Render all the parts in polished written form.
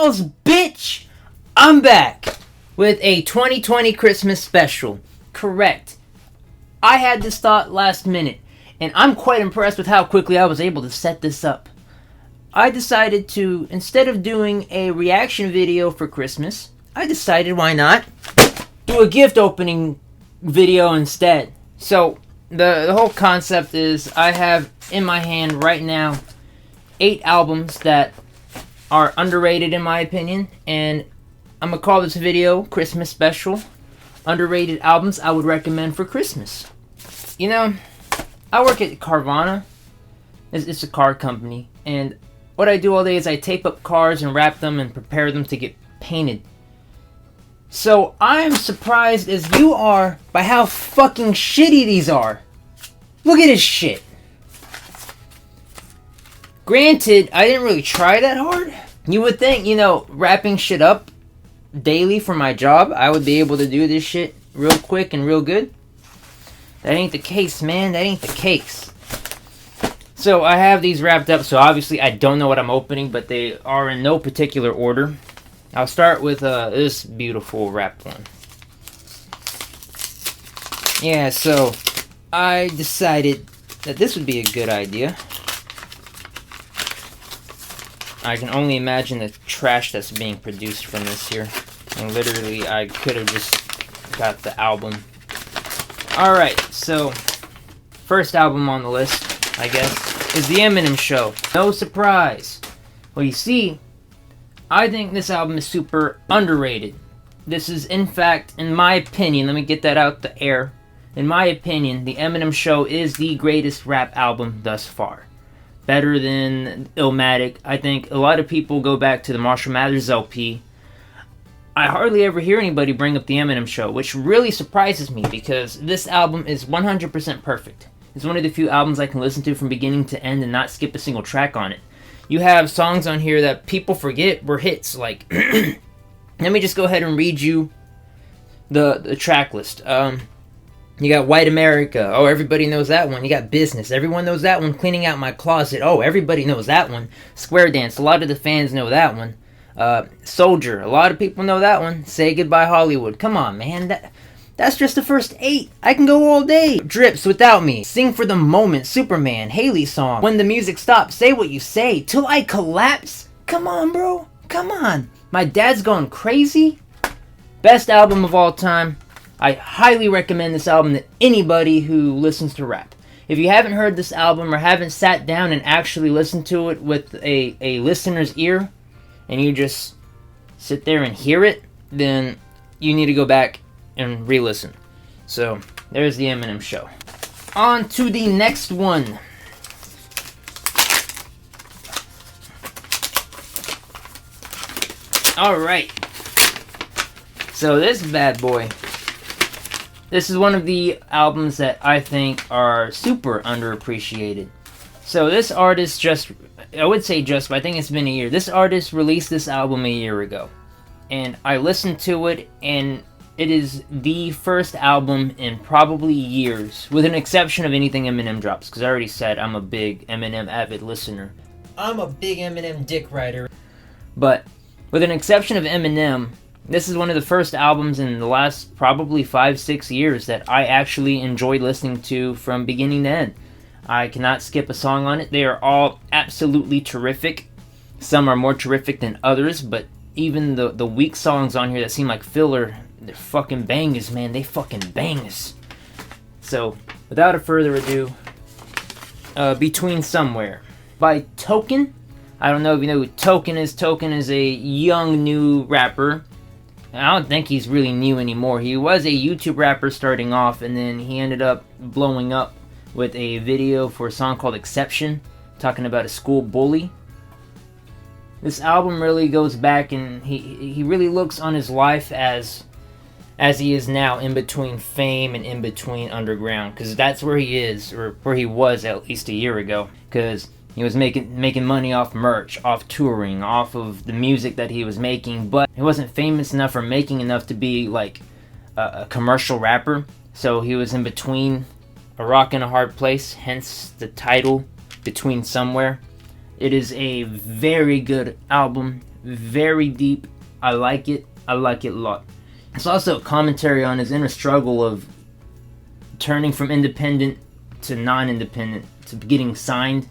balls, bitch! I'm back with a 2020 Christmas special. Correct. I had this thought last minute, and I'm quite impressed with how quickly I was able to set this up. I decided to, instead of doing a reaction video for Christmas, I decided why not do a gift opening video instead. So, the whole concept is I have in my hand right now 8 albums that are underrated in my opinion, and I'm gonna call this video Christmas Special. Underrated albums I would recommend for Christmas. You know, I work at Carvana. It's a car company, and what I do all day is I tape up cars and wrap them and prepare them to get painted. So I'm surprised as you are by how fucking shitty these are. Look at this shit. Granted, I didn't really try that hard. You would think, wrapping shit up daily for my job, I would be able to do this shit real quick and real good. That ain't the case, man. That ain't the case. So I have these wrapped up, so obviously I don't know what I'm opening, but they are in no particular order. I'll start with this beautiful wrapped one. Yeah, so I decided that this would be a good idea. I can only imagine the trash that's being produced from this here. And literally, I could have just got the album. Alright, so first album on the list, I guess, is The Eminem Show. No surprise. Well, you see, I think this album is super underrated. This is, in fact, in my opinion, let me get that out the air. In my opinion, The Eminem Show is the greatest rap album thus far. Better than Illmatic. I think a lot of people go back to the Marshall Mathers LP. I hardly ever hear anybody bring up The Eminem Show, which really surprises me because this album is 100% perfect. It's one of the few albums I can listen to from beginning to end and not skip a single track on it. You have songs on here that people forget were hits, like, let me just go ahead and read you the track list. You got White America. Oh, everybody knows that one. You got Business. Everyone knows that one. Cleaning Out My Closet. Oh, everybody knows that one. Square Dance. A lot of the fans know that one. Soldier. A lot of people know that one. Say Goodbye Hollywood. Come on, man. That's just the first 8. I can go all day. Drips Without Me. Sing for the Moment. Superman. Haley Song. When the Music Stops. Say What You Say. Till I Collapse. Come on, bro. Come on. My Dad's Going Crazy. Best album of all time. I highly recommend this album to anybody who listens to rap. If you haven't heard this album or haven't sat down and actually listened to it with a listener's ear, and you just sit there and hear it, then you need to go back and re-listen. So, there's The Eminem Show. On to the next one. Alright. So, this bad boy. This is one of the albums that I think are super underappreciated. So this artist I would say but I think it's been a year. This artist released this album a year ago. And I listened to it, and it is the first album in probably years, with an exception of anything Eminem drops, because I already said I'm a big Eminem avid listener. I'm a big Eminem dick rider. But with an exception of Eminem, this is one of the first albums in the last probably 5-6 years that I actually enjoyed listening to from beginning to end. I cannot skip a song on it. They are all absolutely terrific. Some are more terrific than others, but even the weak songs on here that seem like filler, they're fucking bangers, man. They fucking bangers. So, without a further ado, Between Somewhere by Token. I don't know if you know who Token is. Token is a young, new rapper. I don't think he's really new anymore. He was a YouTube rapper starting off, and then he ended up blowing up with a video for a song called Exception, talking about a school bully. This album really goes back, and he really looks on his life as he is now, in between fame and in between underground, because that's where he is, or where he was at least a year ago, because he was making money off merch, off touring, off of the music that he was making, but he wasn't famous enough or making enough to be like a commercial rapper. So he was in between a rock and a hard place, hence the title, Between Somewhere. It is a very good album, very deep. I like it. I like it a lot. It's also a commentary on his inner struggle of turning from independent to non-independent to getting signed,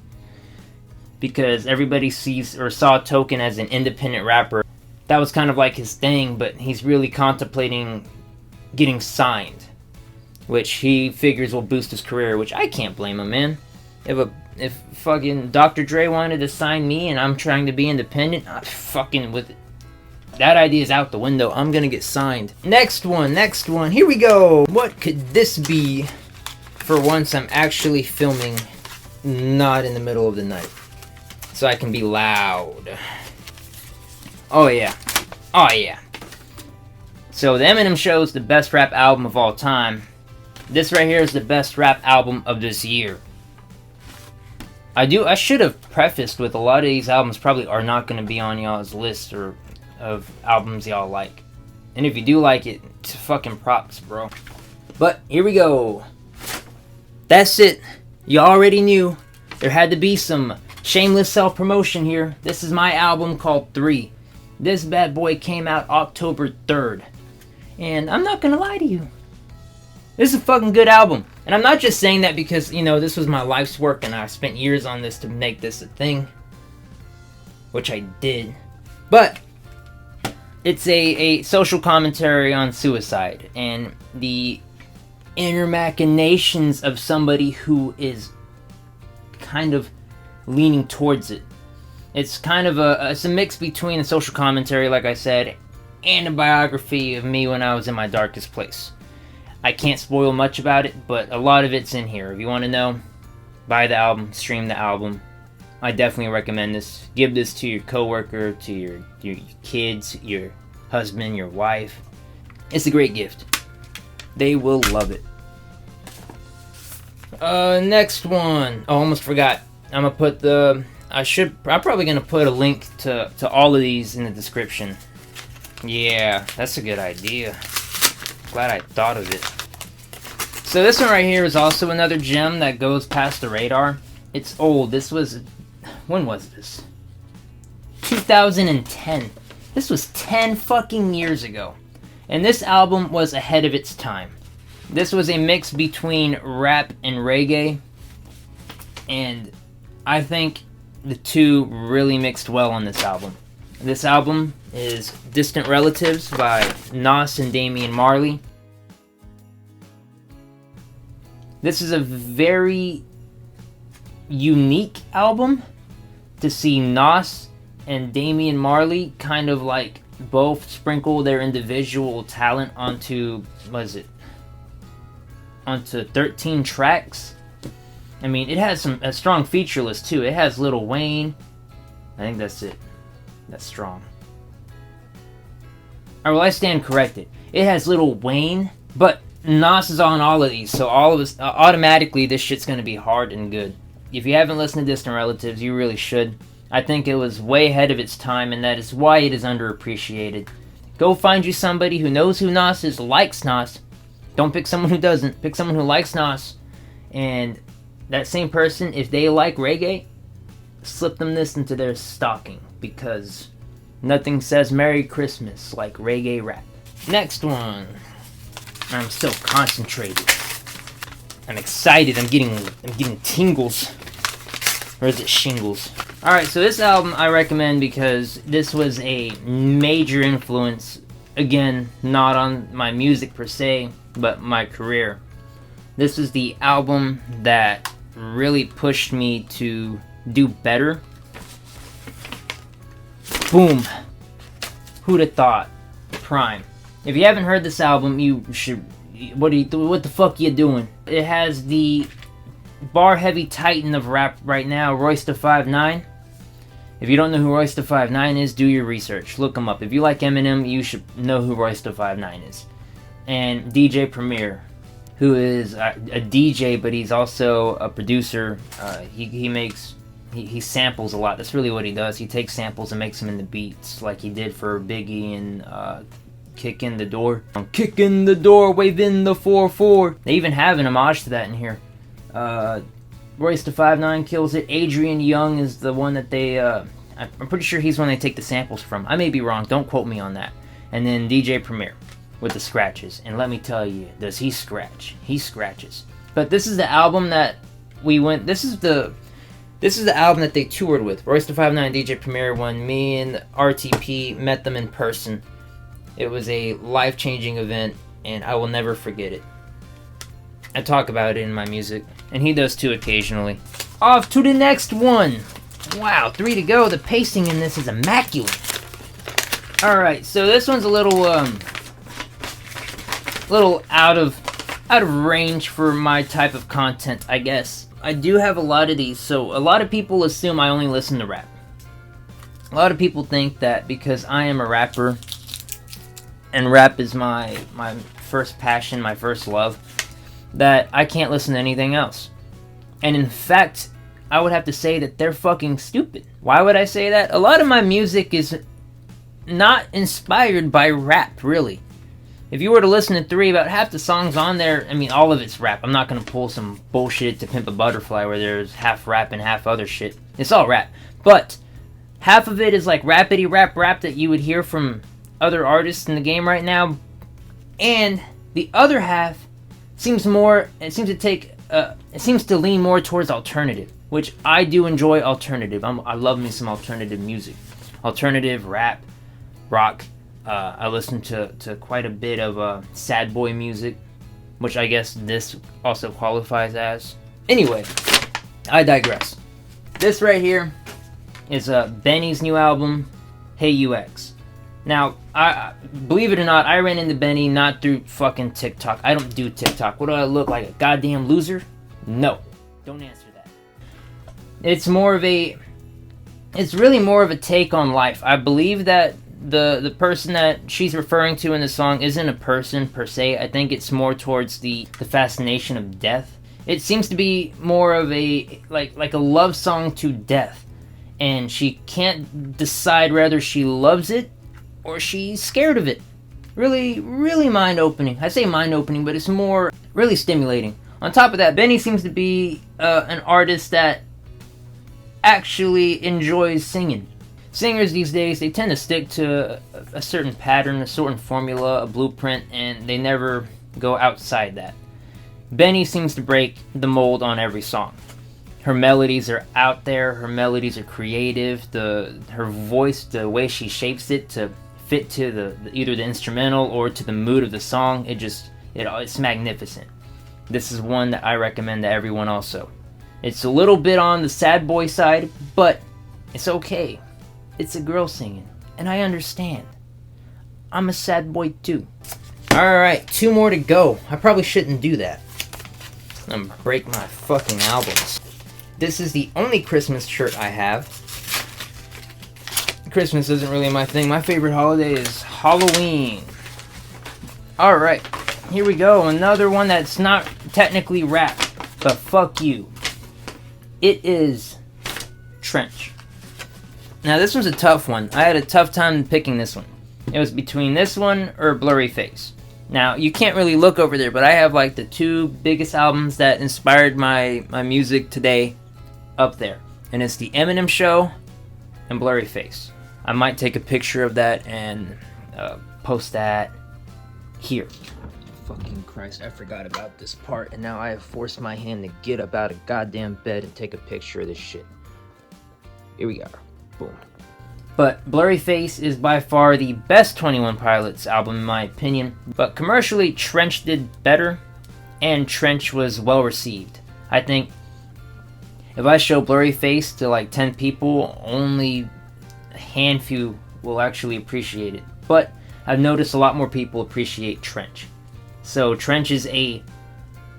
because everybody sees or saw Token as an independent rapper. That was kind of like his thing, but he's really contemplating getting signed, which he figures will boost his career, which I can't blame him, man. If fucking Dr. Dre wanted to sign me and I'm trying to be independent, I'm fucking with it. That idea is out the window. I'm gonna get signed. Next one. Here we go. What could this be? For once, I'm actually filming not in the middle of the night, so I can be loud. Oh yeah. So the Eminem Show is the best rap album of all time. This right here is the best rap album of this year. I should have prefaced with a lot of these albums probably are not going to be on y'all's list or of albums y'all like. And if you do like it, it's fucking props, bro. But here we go. That's it. You already knew. There had to be some shameless self-promotion here. This is my album called 3. This bad boy came out October 3rd. And I'm not gonna lie to you. This is a fucking good album. And I'm not just saying that because, you know, this was my life's work and I spent years on this to make this a thing. Which I did. But it's a social commentary on suicide and the inner machinations of somebody who is kind of leaning towards it. It's kind of it's a mix between a social commentary, like I said, and a biography of me when I was in my darkest place. I can't spoil much about it, but a lot of it's in here. If you want to know, buy the album, stream the album. I definitely recommend this. Give this to your coworker, to your kids, your husband, your wife. It's a great gift. They will love it. Next one. Oh, almost forgot. I'm gonna put I'm probably gonna put a link to all of these in the description. Yeah, that's a good idea. Glad I thought of it. So this one right here is also another gem that goes past the radar. It's old. When was this? 2010. This was 10 fucking years ago. And this album was ahead of its time. This was a mix between rap and reggae. And I think the two really mixed well on this album. This album is Distant Relatives by Nas and Damian Marley. This is a very unique album to see Nas and Damian Marley kind of like both sprinkle their individual talent onto 13 tracks. I mean, it has a strong feature list too. It has Lil Wayne. I think that's it. That's strong. Or will I stand corrected? It has Lil Wayne, but Nas is on all of these, so all of us automatically this shit's gonna be hard and good. If you haven't listened to Distant Relatives, you really should. I think it was way ahead of its time, and that is why it is underappreciated. Go find you somebody who knows who Nas is, likes Nas. Don't pick someone who doesn't. Pick someone who likes Nas. And that same person, if they like reggae, slip them this into their stocking, because nothing says Merry Christmas like reggae rap. Next one. I'm so concentrated. I'm excited. I'm getting tingles. Or is it shingles? Alright, so this album I recommend because this was a major influence. Again, not on my music per se, but my career. This is the album that really pushed me to do better. Boom. Who'd have thought? Prime. If you haven't heard this album, you should. What the fuck you doing? It has the bar-heavy titan of rap right now, Royce da 5'9". If you don't know who Royce da 5'9" is, do your research. Look him up. If you like Eminem, you should know who Royce da 5'9" is. And DJ Premier, who is a DJ, but he's also a producer. He samples a lot. That's really what he does. He takes samples and makes them into beats, like he did for Biggie and Kick in the Door. I'm kicking the door, waving the 4-4. They even have an homage to that in here. Royce da 5'9" kills it. Adrian Young is the one that they I'm pretty sure he's one they take the samples from. I may be wrong, don't quote me on that. And then DJ Premier with the scratches. And let me tell you, does he scratch? He scratches. But this is the album that we went, this is the album that they toured with. Royce da 5'9", DJ Premier, when me and RTP met them in person. It was a life-changing event, and I will never forget it. I talk about it in my music, and he does too occasionally. Off to the next one! Wow, 3 to go. The pacing in this is immaculate. Alright, so this one's a little out of range for my type of content, I guess. I do have a lot of these, so a lot of people assume I only listen to rap. A lot of people think that because I am a rapper, and rap is my first passion, my first love, that I can't listen to anything else. And in fact, I would have to say that they're fucking stupid. Why would I say that? A lot of my music is not inspired by rap, really. If you were to listen to 3, about half the songs on there, I mean, all of it's rap. I'm not gonna pull some bullshit to Pimp a Butterfly where there's half rap and half other shit. It's all rap. But half of it is like rappity rap that you would hear from other artists in the game right now. And the other half seems to lean more towards alternative, which I do enjoy alternative. I love me some alternative music. Alternative, rap, rock. I listen to quite a bit of sad boy music, which I guess this also qualifies as. Anyway, I digress. This right here is Benny's new album, Hey UX. Now, I believe it or not, I ran into Benny not through fucking TikTok. I don't do TikTok. What do I look like, a goddamn loser? No. Don't answer that. It's really more of a take on life. I believe that the person that she's referring to in the song isn't a person per se. I think it's more towards the fascination of death. It seems to be more of a like a love song to death, and she can't decide whether she loves it or she's scared of it. Really, really mind-opening. I say mind-opening, but it's more really stimulating. On top of that, Benny seems to be an artist that actually enjoys singing. Singers these days, they tend to stick to a certain pattern, a certain formula, a blueprint, and they never go outside that. Benny seems to break the mold on every song. Her melodies are out there, her melodies are creative, her voice, the way she shapes it to fit to either the instrumental or to the mood of the song, it's magnificent. This is one that I recommend to everyone also. It's a little bit on the sad boy side, but it's okay. It's a girl singing, and I understand. I'm a sad boy too. Alright, 2 more to go. I probably shouldn't do that. I'm gonna break my fucking albums. This is the only Christmas shirt I have. Christmas isn't really my thing. My favorite holiday is Halloween. Alright, here we go. Another one that's not technically rap, but fuck you. It is Trench. Now this one's a tough one. I had a tough time picking this one. It was between this one or Blurry Face. Now, you can't really look over there, but I have like the 2 biggest albums that inspired my music today up there. And it's the Eminem Show and Blurry Face. I might take a picture of that and post that here. Fucking Christ, I forgot about this part, and now I have forced my hand to get up out of goddamn bed and take a picture of this shit. Here we are. Boom. But Blurry Face is by far the best 21 Pilots album in my opinion. But commercially, Trench did better, and Trench was well received. I think if I show Blurry Face to like 10 people, only a handful will actually appreciate it. But I've noticed a lot more people appreciate Trench. So Trench is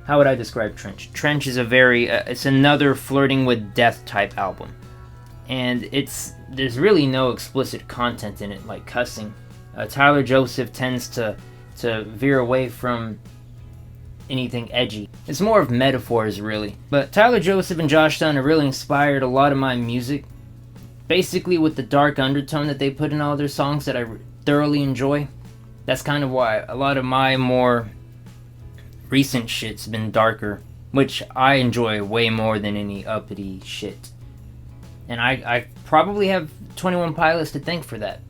how would I describe Trench? Trench is it's another flirting with death type album. And there's really no explicit content in it, like cussing. Tyler Joseph tends to veer away from anything edgy. It's more of metaphors, really. But Tyler Joseph and Josh Dun have really inspired a lot of my music. Basically with the dark undertone that they put in all their songs that I thoroughly enjoy. That's kind of why a lot of my more recent shit's been darker, which I enjoy way more than any uppity shit. And I probably have 21 Pilots to thank for that.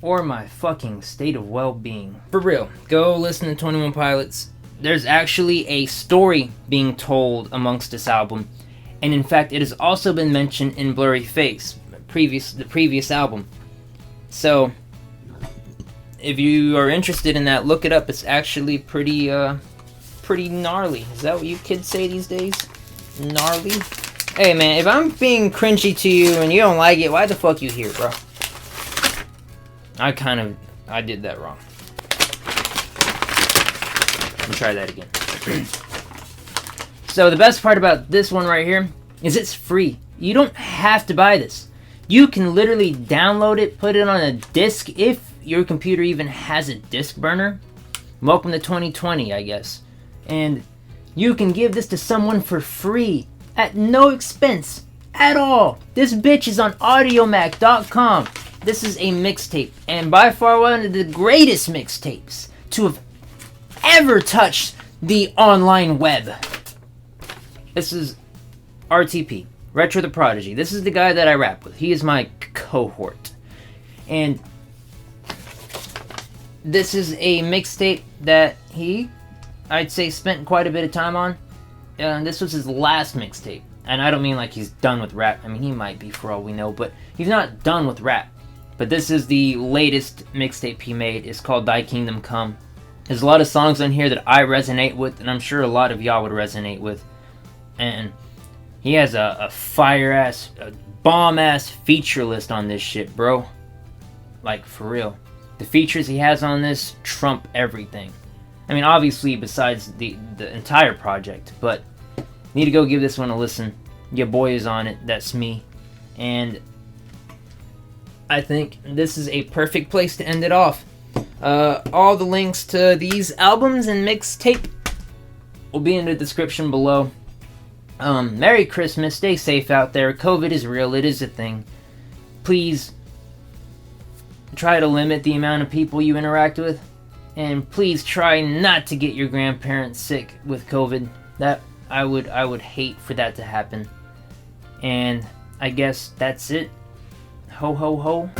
Or my fucking state of well-being. For real, go listen to 21 Pilots. There's actually a story being told amongst this album. And in fact, it has also been mentioned in Blurry Face, the previous album. So, if you are interested in that, look it up. It's actually pretty gnarly. Is that what you kids say these days? Gnarly? Hey man, if I'm being cringy to you and you don't like it, why the fuck you here, bro? I did that wrong. Let me try that again. So the best part about this one right here is it's free. You don't have to buy this. You can literally download it, put it on a disc if your computer even has a disc burner. Welcome to 2020, I guess. And you can give this to someone for free at no expense at all. This bitch is on audiomack.com. This is a mixtape, and by far one of the greatest mixtapes to have ever touched the online web. This is RTP, Retro the Prodigy. This is the guy that I rap with. He is my cohort. And this is a mixtape that I'd say, spent quite a bit of time on. This was his last mixtape. And I don't mean like he's done with rap. I mean, he might be for all we know, but he's not done with rap. But this is the latest mixtape he made. It's called Thy Kingdom Come. There's a lot of songs on here that I resonate with, and I'm sure a lot of y'all would resonate with. And he has a fire-ass, a bomb-ass feature list on this shit, bro. Like, for real. The features he has on this trump everything. I mean, obviously, besides the entire project, but need to go give this one a listen. Your boy is on it. That's me. And I think this is a perfect place to end it off. All the links to these albums and mixtape will be in the description below. Merry Christmas. Stay safe out there. COVID is real. It is a thing. Please try to limit the amount of people you interact with. And please try not to get your grandparents sick with COVID. That I would hate for that to happen. And I guess that's it. Ho ho ho.